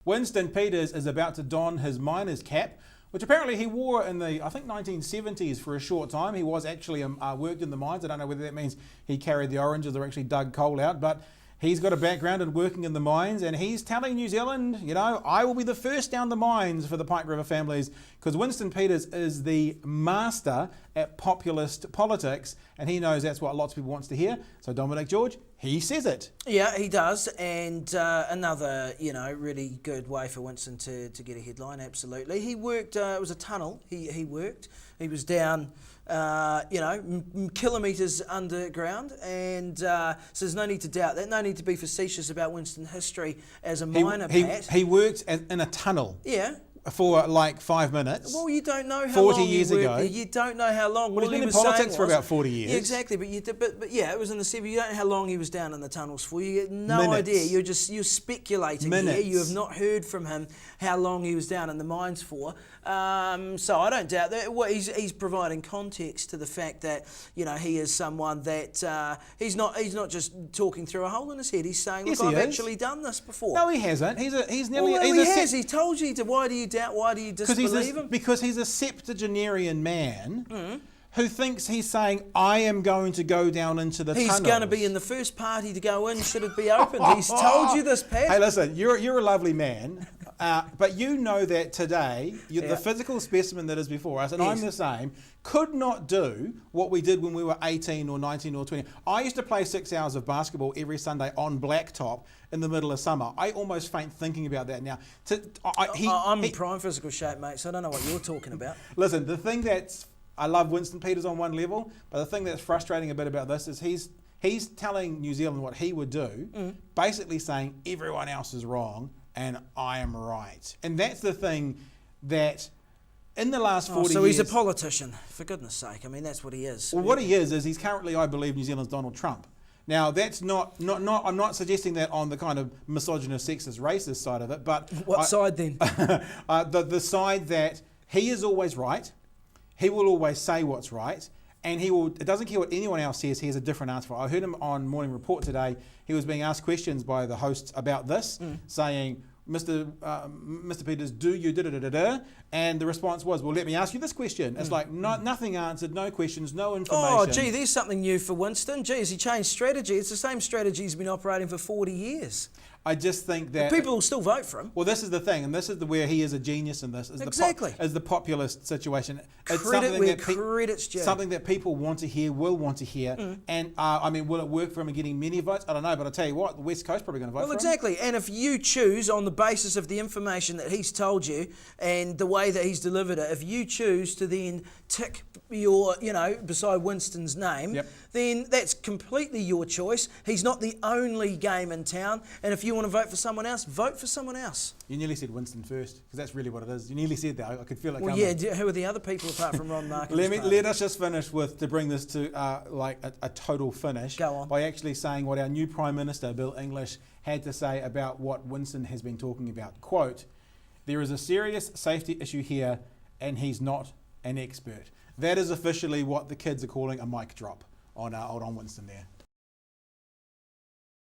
Winston Peters is about to don his miner's cap, which apparently he wore in the, I think, 1970s for a short time. He was actually worked in the mines. I don't know whether that means he carried the oranges or actually dug coal out, but he's got a background in working in the mines, and he's telling New Zealand, you know, I will be the first down the mines for the Pike River families, because Winston Peters is the master at populist politics, and he knows that's what lots of people wants to hear. So Dominic George, he says it. Yeah, he does, and another, really good way for Winston to get a headline, absolutely. He worked, it was a tunnel, he worked. He was down, kilometres underground, and so there's no need to doubt that, no need to be facetious about Winston's history as a miner, Pat. He worked in a tunnel. Yeah. For like 5 minutes. Well, you don't know how 40 long years he worked ago. there. You don't know how long. Well, he's been in politics for about 40 years. Yeah, exactly, but yeah, it was in the 70s. You don't know how long he was down in the tunnels for. You get no Minutes. idea. You're speculating Minutes. here. You have not heard from him how long he was down in the mines for. So I don't doubt that. Well, he's providing context to the fact that he is someone that he's not just talking through a hole in his head. He's saying, look, I've actually done this before. No, he hasn't. He's nearly. Well, he has. He told you to. Why do you doubt? Why do you disbelieve him? Because he's a septuagenarian man who thinks he's saying, I am going to go down into the tunnels. He's going to be in the first party to go in should it be opened. He's told you this, Pat. Hey, listen, you're a lovely man, but you know that today, the physical specimen that is before us, and I'm the same, could not do what we did when we were 18 or 19 or 20. I used to play 6 hours of basketball every Sunday on blacktop in the middle of summer. I almost faint thinking about that now. I'm in prime physical shape, mate, so I don't know what you're talking about. Listen, the thing I love Winston Peters on one level, but the thing that's frustrating a bit about this is he's telling New Zealand what he would do, basically saying everyone else is wrong and I am right. And that's the thing that in the last 40 years... So he's a politician, for goodness sake. I mean, that's what he is. Well, what he is he's currently, I believe, New Zealand's Donald Trump. Now, that's not I'm not suggesting that on the kind of misogynist, sexist, racist side of it, but... What side then? The side that he is always right, he will always say what's right, and it doesn't care what anyone else says, he has a different answer for it. I heard him on Morning Report today. He was being asked questions by the hosts about this, saying, Mr. Peters, do you da-da-da-da-da? And the response was, well, let me ask you this question. It's like nothing answered, no questions, no information. Oh, gee, there's something new for Winston. Gee, has he changed strategy? It's the same strategy he's been operating for 40 years. I just think that... But people will still vote for him. Well, this is the thing, and this is where he is a genius in this. Exactly. Is the populist situation. It's credit's due. Something that people want to hear, will want to hear. And, will it work for him in getting many votes? I don't know, but I'll tell you what, the West Coast probably going to vote for him. Well, exactly. And if you choose, on the basis of the information that he's told you and the way that he's delivered it, if you choose to then tick your, beside Winston's name, then that's completely your choice. He's not the only game in town. And if you want to vote for someone else, vote for someone else. You nearly said Winston first, because that's really what it is. You nearly said that. I could feel it coming. Well, yeah, who are the other people apart from Ron Mark? Let us just finish to bring this to a total finish. Go on. By actually saying what our new Prime Minister, Bill English, had to say about what Winston has been talking about. Quote, there is a serious safety issue here, and he's not an expert. That is officially what the kids are calling a mic drop on Winston there.